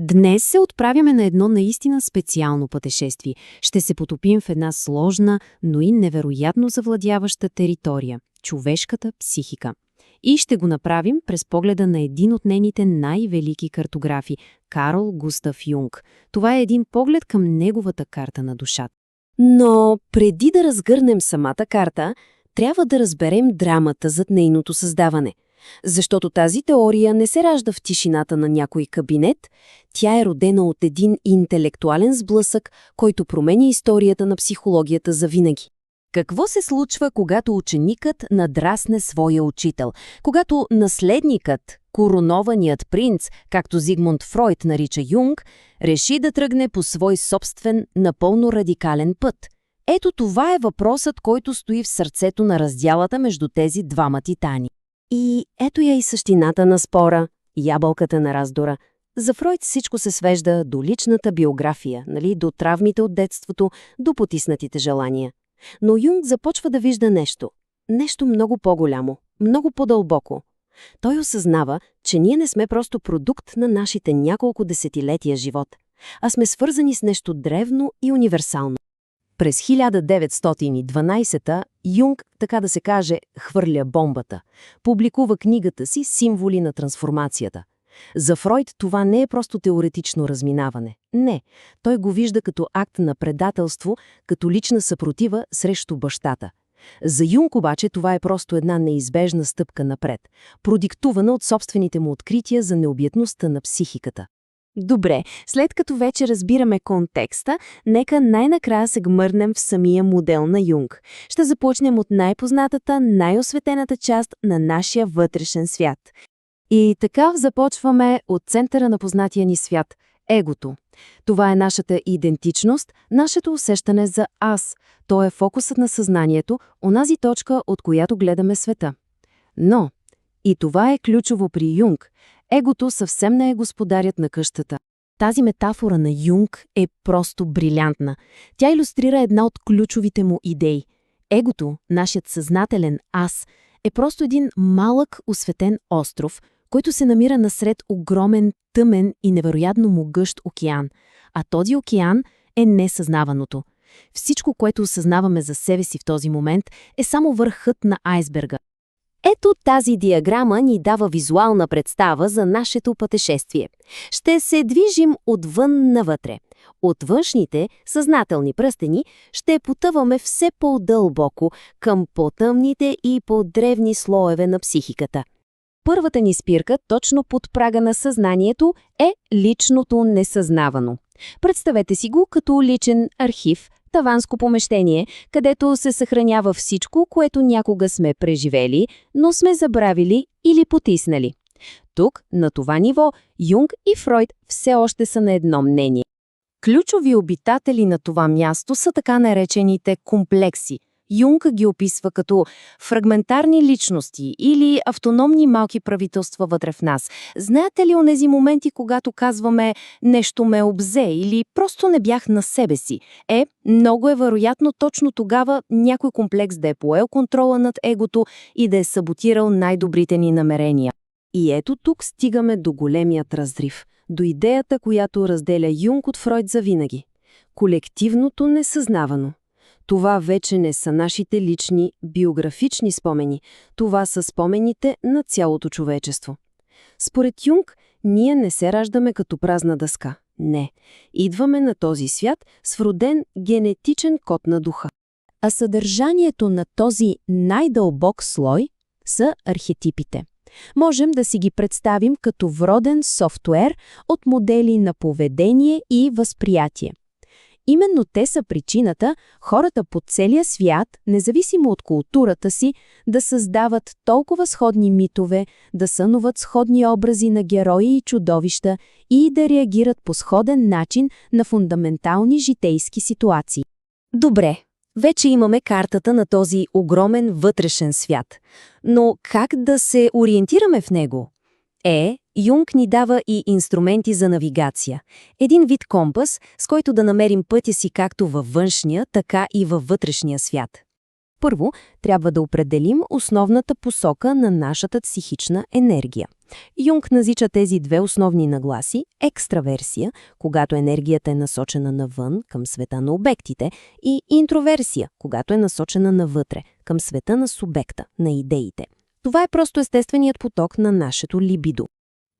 Днес се отправяме на едно наистина специално пътешествие. Ще се потопим в една сложна, но и невероятно завладяваща територия – човешката психика. И ще го направим през погледа на един от нейните най-велики картографи – Карл Густав Юнг. Това е един поглед към неговата карта на душата. Но преди да разгърнем самата карта, трябва да разберем драмата зад нейното създаване. Защото тази теория не се ражда в тишината на някой кабинет, тя е родена от един интелектуален сблъсък, който променя историята на психологията завинаги. Какво се случва, когато ученикът надрасне своя учител? Когато наследникът, коронованият принц, както Зигмунд Фройд нарича Юнг, реши да тръгне по свой собствен, напълно радикален път? Ето това е въпросът, който стои в сърцето на раздялата между тези двама титани. И ето я и същината на спора, ябълката на раздора. За Фройд всичко се свежда до личната биография, до травмите от детството, до потиснатите желания. Но Юнг започва да вижда нещо много по-голямо, много по-дълбоко. Той осъзнава, че ние не сме просто продукт на нашите няколко десетилетия живот, а сме свързани с нещо древно и универсално. През 1912 Юнг, така да се каже, хвърля бомбата. Публикува книгата си «Символи на трансформацията». За Фройд това не е просто теоретично разминаване. Не, той го вижда като акт на предателство, като лична съпротива срещу бащата. За Юнг обаче това е просто една неизбежна стъпка напред, продиктувана от собствените му открития за необятността на психиката. Добре, след като вече разбираме контекста, нека най-накрая се гмърнем в самия модел на Юнг. Ще започнем от най-познатата, най-осветената част на нашия вътрешен свят. И така започваме от центъра на познатия ни свят – егото. Това е нашата идентичност, нашето усещане за аз. То е фокусът на съзнанието, онази точка, от която гледаме света. Но, и това е ключово при Юнг, егото съвсем не е господарят на къщата. Тази метафора на Юнг е просто брилянтна. Тя илюстрира една от ключовите му идеи. Егото, нашият съзнателен аз, е просто един малък осветен остров, който се намира насред огромен, тъмен и невероятно могъщ океан. А този океан е несъзнаваното. Всичко, което осъзнаваме за себе си в този момент, е само върхът на айсберга. Ето тази диаграма ни дава визуална представа за нашето пътешествие. Ще се движим отвън навътре. От външните, съзнателни пръстени, ще потъваме все по-дълбоко към по-тъмните и по-древни слоеве на психиката. Първата ни спирка, точно под прага на съзнанието, е личното несъзнавано. Представете си го като личен архив, таванско помещение, където се съхранява всичко, което някога сме преживели, но сме забравили или потиснали. Тук, на това ниво, Юнг и Фройд все още са на едно мнение. Ключови обитатели на това място са така наречените комплекси. Юнг ги описва като фрагментарни личности или автономни малки правителства вътре в нас. Знаете ли онези моменти, когато казваме «нещо ме обзе» или «просто не бях на себе си»? Много е вероятно точно тогава някой комплекс да е поел контрола над егото и да е саботирал най-добрите ни намерения. И ето тук стигаме до големият разрив, до идеята, която разделя Юнг от Фройд завинаги. Колективното несъзнавано. Това вече не са нашите лични, биографични спомени. Това са спомените на цялото човечество. Според Юнг, ние не се раждаме като празна дъска. Не. Идваме на този свят с вроден генетичен код на духа. А съдържанието на този най-дълбок слой са архетипите. Можем да си ги представим като вроден софтуер от модели на поведение и възприятие. Именно те са причината хората по целия свят, независимо от културата си, да създават толкова сходни митове, да сънуват сходни образи на герои и чудовища и да реагират по сходен начин на фундаментални житейски ситуации. Добре, вече имаме картата на този огромен вътрешен свят. Но как да се ориентираме в него? Юнг ни дава и инструменти за навигация. Един вид компас, с който да намерим пътя си както във външния, така и във вътрешния свят. Първо, трябва да определим основната посока на нашата психична енергия. Юнг нарича тези две основни нагласи – екстраверсия, когато енергията е насочена навън, към света на обектите, и интроверсия, когато е насочена навътре, към света на субекта, на идеите. Това е просто естественият поток на нашето либидо.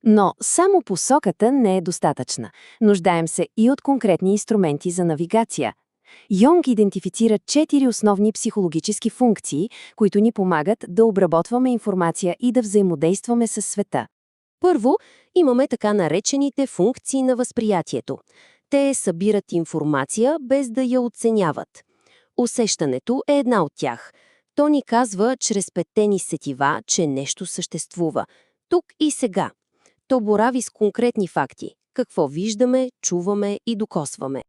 Но само посоката не е достатъчна. Нуждаем се и от конкретни инструменти за навигация. Юнг идентифицира 4 основни психологически функции, които ни помагат да обработваме информация и да взаимодействаме с света. Първо, имаме така наречените функции на възприятието. Те събират информация без да я оценяват. Усещането е една от тях. То ни казва чрез петте ни сетива, че нещо съществува. Тук и сега. То борави с конкретни факти. Какво виждаме, чуваме и докосваме.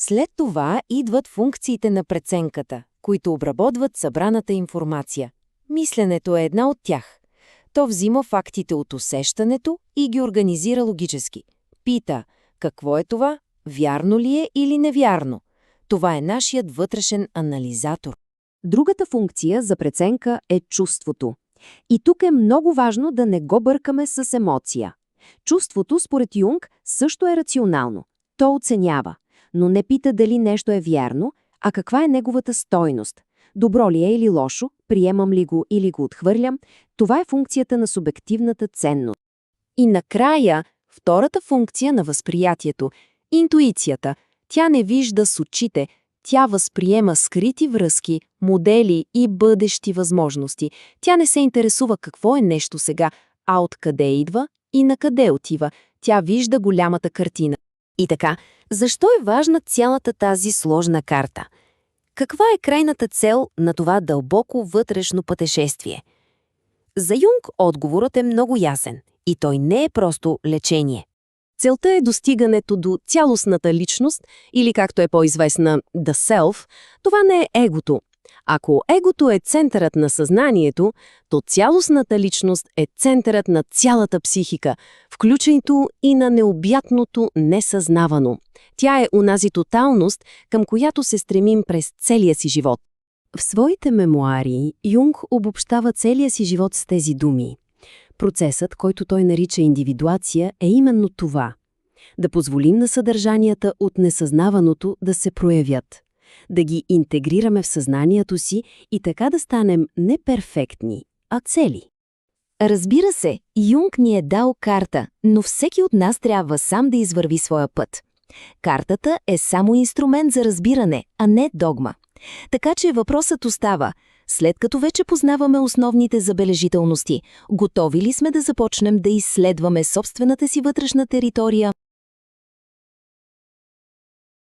След това идват функциите на преценката, които обработват събраната информация. Мисленето е една от тях. То взима фактите от усещането и ги организира логически. Пита, какво е това, вярно ли е или невярно? Това е нашият вътрешен анализатор. Другата функция за преценка е чувството. И тук е много важно да не го бъркаме с емоция. Чувството, според Юнг, също е рационално. То оценява, но не пита дали нещо е вярно, а каква е неговата стойност. Добро ли е или лошо, приемам ли го или го отхвърлям, това е функцията на субективната ценност. И накрая, втората функция на възприятието – интуицията. Тя не вижда с очите, тя възприема скрити връзки, модели и бъдещи възможности. Тя не се интересува какво е нещо сега, а откъде идва и на къде отива. Тя вижда голямата картина. И така, защо е важна цялата тази сложна карта? Каква е крайната цел на това дълбоко вътрешно пътешествие? За Юнг отговорът е много ясен и той не е просто лечение. Целта е достигането до цялостната личност или, както е по-известна, the self. Това не е егото. Ако егото е центърът на съзнанието, то цялостната личност е центърът на цялата психика, включително и на необятното несъзнавано. Тя е онази тоталност, към която се стремим през целия си живот. В своите мемуари Юнг обобщава целия си живот с тези думи. Процесът, който той нарича индивидуация, е именно това. Да позволим на съдържанията от несъзнаваното да се проявят. Да ги интегрираме в съзнанието си и така да станем не перфектни, а цели. Разбира се, Юнг ни е дал карта, но всеки от нас трябва сам да извърви своя път. Картата е само инструмент за разбиране, а не догма. Така че въпросът остава, след като вече познаваме основните забележителности, готови ли сме да започнем да изследваме собствената си вътрешна територия?